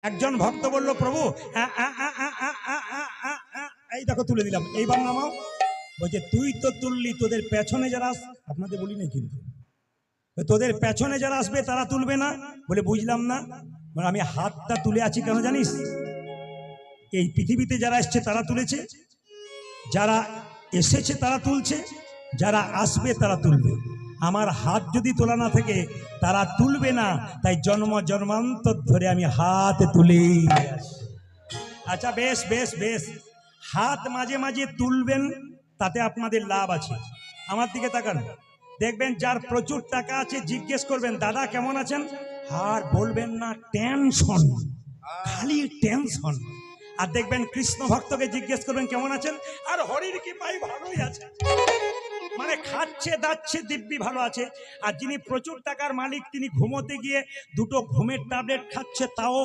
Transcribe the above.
একজন ভক্ত বলল, প্রভু এই দেখো তুলে দিলাম, এইবার নামাও। বলছে তুই তো তুললি, তোদের পেছনে যারা আপনাদের বলি নাই কিন্তু, তোদের পেছনে যারা আসবে তারা তুলবে না। বলে বুঝলাম না। বলে আমি হাতটা তুলে আছি কেন জানিস? এই পৃথিবীতে যারা এসছে তারা তুলেছে, যারা এসেছে তারা তুলছে, যারা আসবে তারা তুলবে। আমার হাত যদি তোলা না থাকে তারা তুলবে না, তাই জন্ম জন্মান্তর ধরে আমি হাত তুলেই আসি। আচ্ছা বেশ বেশ বেশ, হাত মাঝে মাঝে তুলবেন, তাতে আপনাদের লাভ আছে। আমার দিকে তাকান, দেখবেন যার প্রচুর টাকা আছে জিজ্ঞেস করবেন দাদা কেমন আছেন, আর বলবেন না টেনশন, খালি টেনশন। আর দেখবেন কৃষ্ণ ভক্তকে জিজ্ঞেস করবেন কেমন আছেন, আর হরির কৃপায় ভালোই আছে, মানে খাচ্ছে দাচ্ছে দিব্যি ভালো আছে। আর যিনি প্রচুর টাকার মালিক তিনি ঘুমোতে গিয়ে দুটো ঘুমের ট্যাবলেট খাচ্ছে, তাও